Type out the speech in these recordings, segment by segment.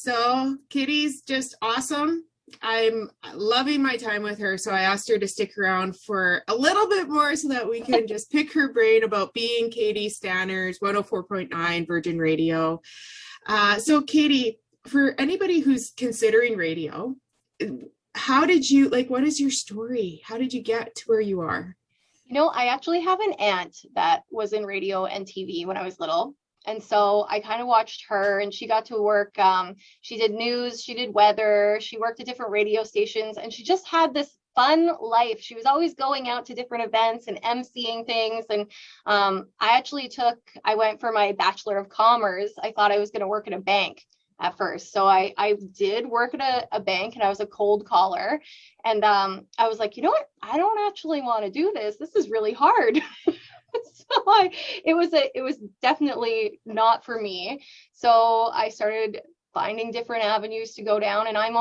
So Kitty's just awesome. I'm loving my time with her. So I asked her to stick around for a little bit more so that we can just pick her brain about being Katie Stanners, 104.9 Virgin Radio. So Katie, for anybody who's considering radio, how did you, what is your story? How did you get to where you are? I actually have an aunt that was in radio and TV when I was little. And so I kind of watched her, and she got to work. She did news, she did weather, she worked at different radio stations, and she just had this fun life. She was always going out to different events and emceeing things. And I went for my Bachelor of Commerce. I thought I was going to work at a bank at first. So I did work at a bank, and I was a cold caller. And I was like, you know what? I don't actually want to do this. This is really hard. So it was definitely not for me. So I started finding different avenues to go down, and I'm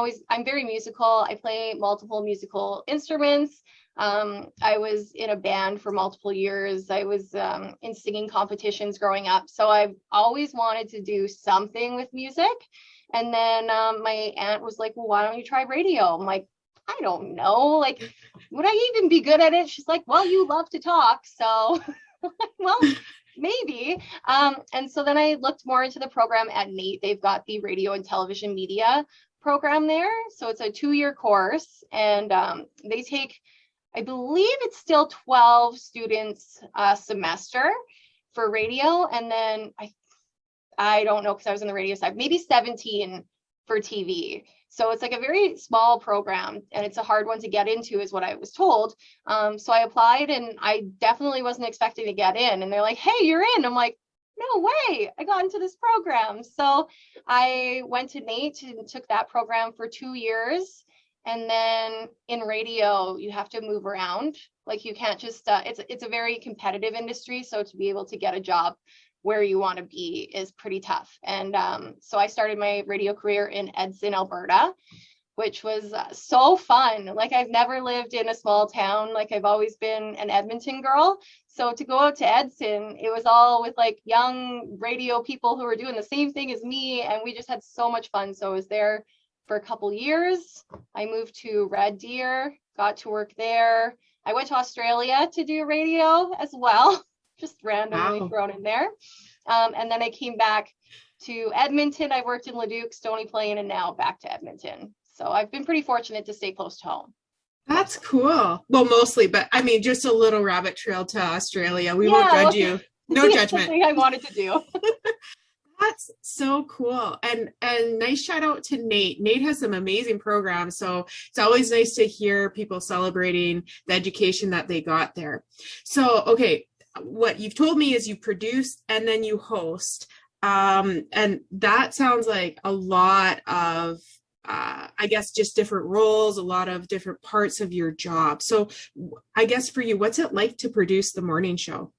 very musical. I play multiple musical instruments. I was in a band for multiple years. I was in singing competitions growing up. So I've always wanted to do something with music. And then my aunt was like, well, why don't you try radio? I'm like, I don't know, would I even be good at it? She's like, well, you love to talk. So, well, maybe. And so then I looked more into the program at NAIT. They've got the radio and television media program there. So it's a 2-year course, and they take, I believe it's still 12 students a semester for radio. And then I don't know, because I was in the radio side, maybe 17 for TV. So it's a very small program, and it's a hard one to get into, is what I was told. So I applied, and I definitely wasn't expecting to get in. And they're like, hey, you're in. I'm like, no way, I got into this program. So I went to NAIT and took that program for 2 years. And then in radio, you have to move around. You can't just, it's a very competitive industry. So to be able to get a job where you want to be is pretty tough. And so I started my radio career in Edson, Alberta, which was so fun. I've never lived in a small town. I've always been an Edmonton girl. So to go out to Edson, it was all with young radio people who were doing the same thing as me. And we just had so much fun. So I was there for a couple years. I moved to Red Deer, got to work there. I went to Australia to do radio as well, just randomly thrown in there. And then I came back to Edmonton. I worked in Leduc, Stony Plain, and now back to Edmonton. So I've been pretty fortunate to stay close to home. That's cool. Well, mostly, but I mean, just a little rabbit trail to Australia. We won't judge you. No judgment. Something I wanted to do. That's so cool. And nice shout out to NAIT. NAIT has some amazing programs. So it's always nice to hear people celebrating the education that they got there. So, okay, what you've told me is you produce and then you host. And that sounds like a lot of, I guess, just different roles, a lot of different parts of your job. So I guess for you, what's it like to produce the morning show?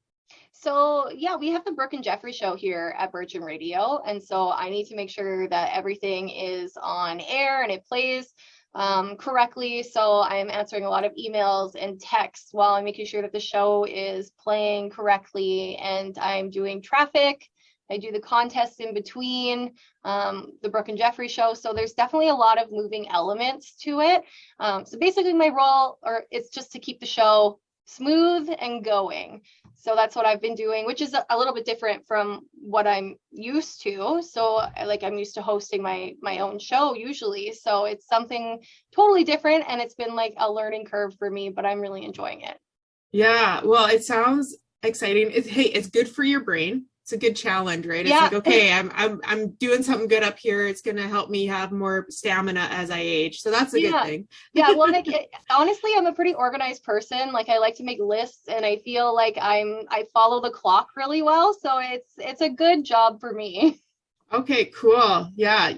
So yeah, we have the Brook and Jeffrey show here at Virgin Radio. And so I need to make sure that everything is on air and it plays correctly. So I'm answering a lot of emails and texts while I'm making sure that the show is playing correctly. And I'm doing traffic. I do the contests in between, the Brook and Jeffrey show. So there's definitely a lot of moving elements to it. So basically my role is just to keep the show smooth and going. So that's what I've been doing, which is a little bit different from what I'm used to. So I'm used to hosting my own show usually. So it's something totally different, and it's been a learning curve for me, but I'm really enjoying it. Yeah, well, it sounds exciting. It's good for your brain. It's a good challenge, right? It's okay, I'm doing something good up here. It's going to help me have more stamina as I age. So that's a good thing. Yeah. Well, honestly, I'm a pretty organized person. I like to make lists, and I feel I follow the clock really well. So it's a good job for me. Okay, cool. Yeah.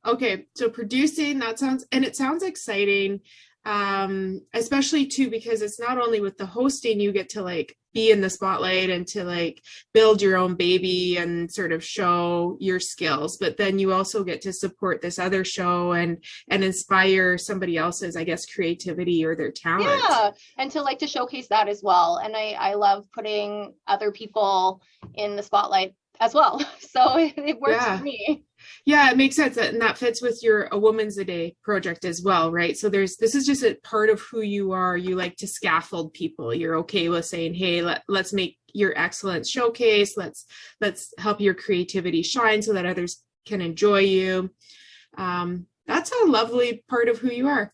Okay. So producing, it sounds exciting. Especially too, because it's not only with the hosting, you get to be in the spotlight and to build your own baby and sort of show your skills, but then you also get to support this other show and inspire somebody else's, I guess, creativity or their talent. Yeah, and to showcase that as well. And I love putting other people in the spotlight as well. So it works for me. Yeah, it makes sense. And that fits with your A Woman's a Day project as well, right? So this is just a part of who you are. You like to scaffold people. You're okay with saying, hey, let's make your excellence showcase. Let's help your creativity shine so that others can enjoy you. That's a lovely part of who you are.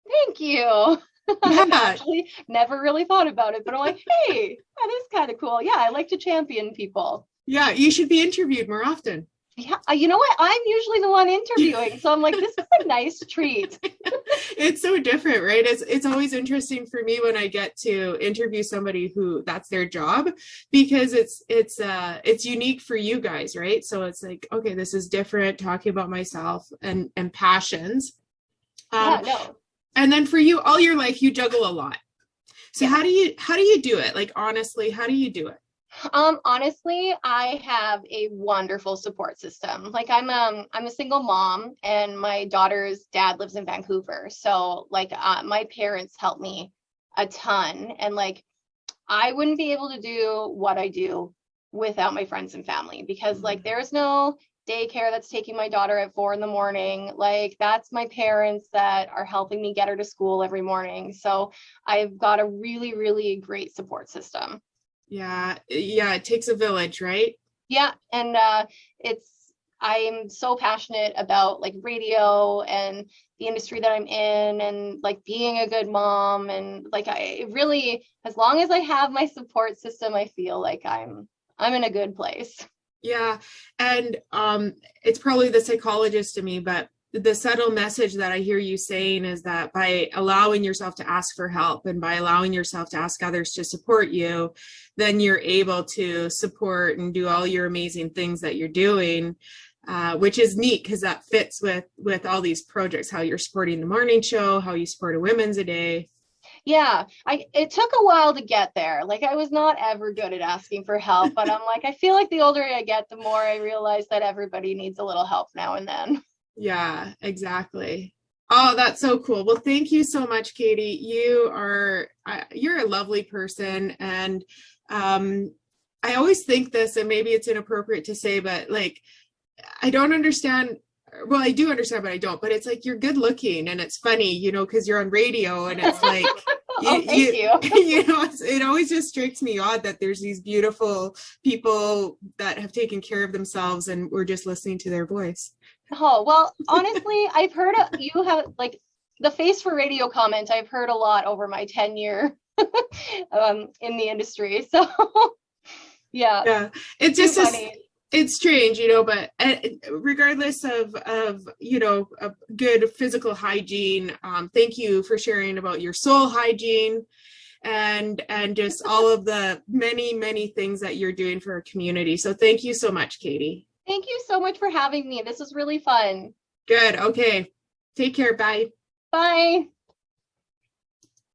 Thank you. Yeah. I've actually never really thought about it, but I'm like, hey, that is kind of cool. Yeah, I like to champion people. Yeah, you should be interviewed more often. Yeah, you know what? I'm usually the one interviewing, so I'm like, this is a nice treat. It's so different, right? It's always interesting for me when I get to interview somebody who that's their job, because it's unique for you guys, right? So it's like, okay, this is different, talking about myself and passions. Yeah, no. And then for you, all your life, you juggle a lot. So how do you do it? Like, honestly, how do you do it? Honestly, I have a wonderful support system. Like I'm a single mom, and my daughter's dad lives in Vancouver. So like my parents help me a ton, and like I wouldn't be able to do what I do without my friends and family, because like there's no daycare that's taking my daughter at 4 a.m. Like that's my parents that are helping me get her to school every morning. So I've got a really, really great support system. Yeah, it takes a village, right? Yeah, and I'm so passionate about like radio and the industry that I'm in, and like being a good mom, and like I really, as long as I have my support system, I feel like I'm in a good place. Yeah, and it's probably the psychologist in me, but the subtle message that I hear you saying is that by allowing yourself to ask for help and by allowing yourself to ask others to support you, then you're able to support and do all your amazing things that you're doing, which is neat because that fits with all these projects, how you're supporting the morning show, how you support A Women's a Day. Yeah, it took a while to get there. Like I was not ever good at asking for help, but I'm like, I feel like the older I get, the more I realize that everybody needs a little help now and then. Yeah, exactly. Oh, that's so cool. Well, thank you so much, Katie. You're a lovely person. And I always think this, and maybe it's inappropriate to say, but like, I don't understand. Well, I do understand, but I don't. But it's like you're good looking, and it's funny, because you're on radio, and it's like, thank you. It always just strikes me odd that there's these beautiful people that have taken care of themselves, and we're just listening to their voice. Oh, well, honestly, I've heard you have like the face for radio comment. I've heard a lot over my tenure in the industry. So yeah, it's just funny. It's strange, but regardless of a good physical hygiene, thank you for sharing about your soul hygiene and just all of the many, many things that you're doing for our community. So thank you so much, Katie. Thank you so much for having me. This was really fun. Good. Okay. Take care. Bye. Bye.